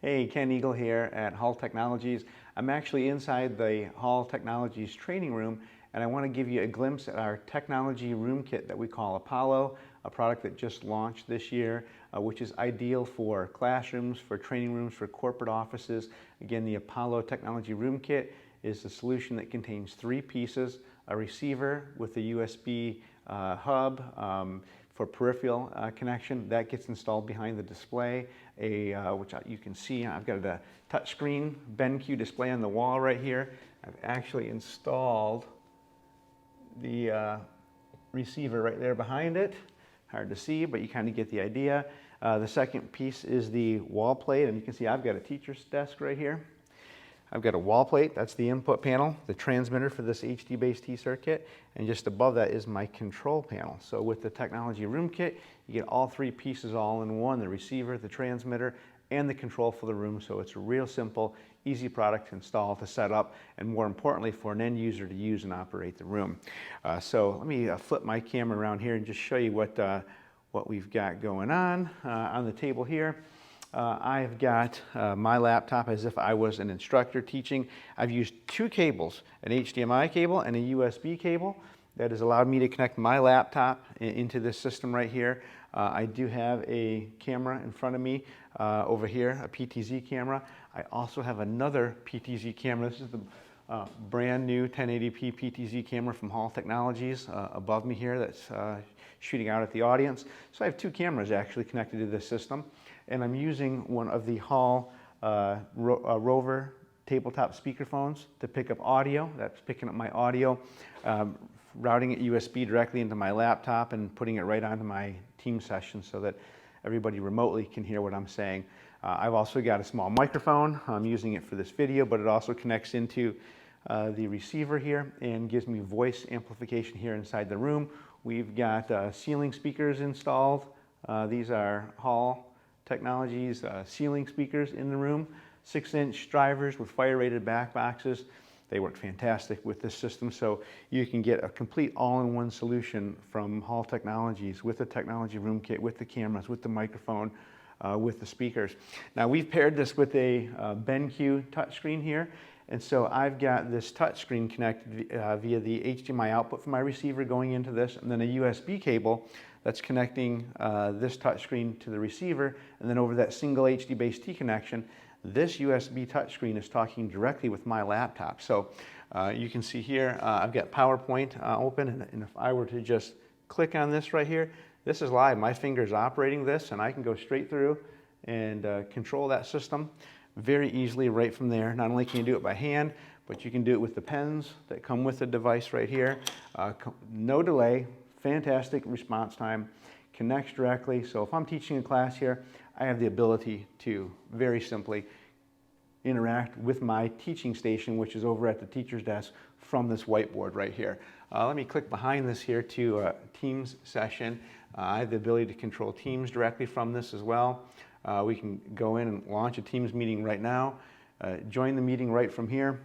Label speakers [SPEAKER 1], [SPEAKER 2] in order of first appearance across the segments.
[SPEAKER 1] Hey, Ken Eagle here at Hall Technologies. I'm actually inside the Hall Technologies training room, and I want to give you a glimpse at our technology room kit that we call Apollo, a product that just launched this year, which is ideal for classrooms, for training rooms, for corporate offices. Again, the Apollo Technology Room Kit is a solution that contains 3 pieces: a receiver with a USB hub, for peripheral connection. That gets installed behind the display, which you can see. I've got a touchscreen Benq display on the wall right here. I've actually installed the receiver right there behind it. Hard to see, but you kind of get the idea. The second piece is the wall plate, and you can see I've got a teacher's desk right here. I've got a wall plate, that's the input panel, the transmitter for this HD-based T-circuit, and just above that is my control panel. So with the Technology Room Kit, you get all 3 pieces all in one: the receiver, the transmitter, and the control for the room. So it's a real simple, easy product to install, to set up, and more importantly, for an end user to use and operate the room. So let me flip my camera around here and just show you what we've got going on the table here. I've got my laptop as if I was an instructor teaching. I've used 2 cables, an HDMI cable and a USB cable. That has allowed me to connect my laptop into this system right here. I do have a camera in front of me over here, a PTZ camera. I also have another PTZ camera. This is the brand new 1080p PTZ camera from Hall Technologies above me here that's shooting out at the audience. So I have 2 cameras actually connected to this system. And I'm using one of the Hall Rover tabletop speakerphones to pick up audio. That's picking up my audio, routing it USB directly into my laptop and putting it right onto my team session so that everybody remotely can hear what I'm saying. I've also got a small microphone. I'm using it for this video, but it also connects into the receiver here and gives me voice amplification here inside the room. We've got ceiling speakers installed. These are Hall Technologies ceiling speakers in the room, 6-inch drivers with fire-rated back boxes. They work fantastic with this system, so you can get a complete all-in-one solution from Hall Technologies with the Technology Room Kit, with the cameras, with the microphone, with the speakers. Now we've paired this with a Benq Touchscreen here, and so I've got this touchscreen connected via the HDMI output from my receiver going into this, and then a USB cable that's connecting this touchscreen to the receiver, and then over that single HD-based T connection, this USB touchscreen is talking directly with my laptop. So you can see here, I've got PowerPoint open, and if I were to just click on this right here, this is live. My finger's operating this, and I can go straight through and control that system very easily right from there. Not only can you do it by hand, but you can do it with the pens that come with the device right here. No delay. Fantastic response time, connects directly. So if I'm teaching a class here, I have the ability to very simply interact with my teaching station, which is over at the teacher's desk, from this whiteboard right here. Let me click behind this here to Teams session. I have the ability to control Teams directly from this as well. We can go in and launch a Teams meeting right now, join the meeting right from here.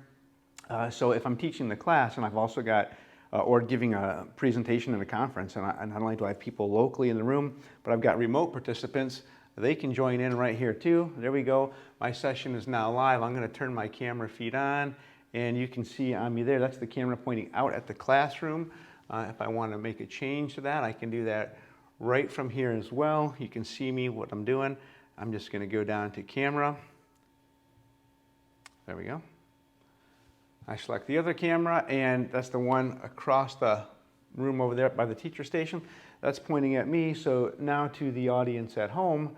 [SPEAKER 1] So if I'm teaching the class, and I've also got or giving a presentation in a conference, and not only do I have people locally in the room, but I've got remote participants. They can join in right here too. There we go. My session is now live. I'm going to turn my camera feed on, and you can see on me there, that's the camera pointing out at the classroom. If I want to make a change to that, I can do that right from here as well. You can see me, what I'm doing. I'm just going to go down to camera. There we go. I select the other camera, and that's the one across the room over there by the teacher station. That's pointing at me, so now to the audience at home,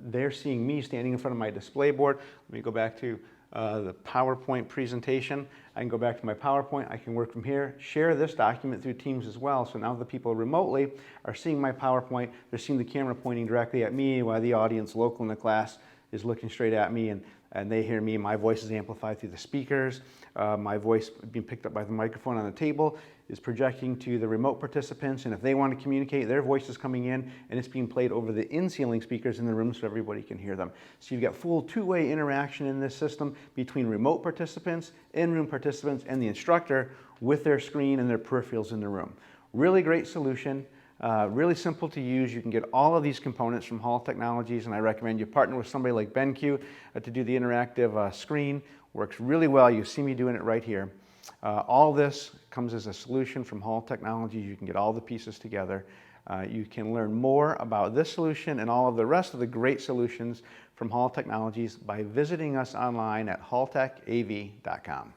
[SPEAKER 1] they're seeing me standing in front of my display board. Let me go back to the PowerPoint presentation. I can go back to my PowerPoint. I can work from here, share this document through Teams as well. So now the people remotely are seeing my PowerPoint. They're seeing the camera pointing directly at me while the audience local in the class is looking straight at me, and they hear me. My voice is amplified through the speakers. My voice being picked up by the microphone on the table is projecting to the remote participants, and if they want to communicate, their voice is coming in, and it's being played over the in-ceiling speakers in the room so everybody can hear them. So you've got full 2-way interaction in this system between remote participants, in-room participants, and the instructor with their screen and their peripherals in the room. Really great solution. Really simple to use. You can get all of these components from Hall Technologies, and I recommend you partner with somebody like Benq to do the interactive screen. Works really well. You see me doing it right here. All this comes as a solution from Hall Technologies. You can get all the pieces together. You can learn more about this solution and all of the rest of the great solutions from Hall Technologies by visiting us online at halltechav.com.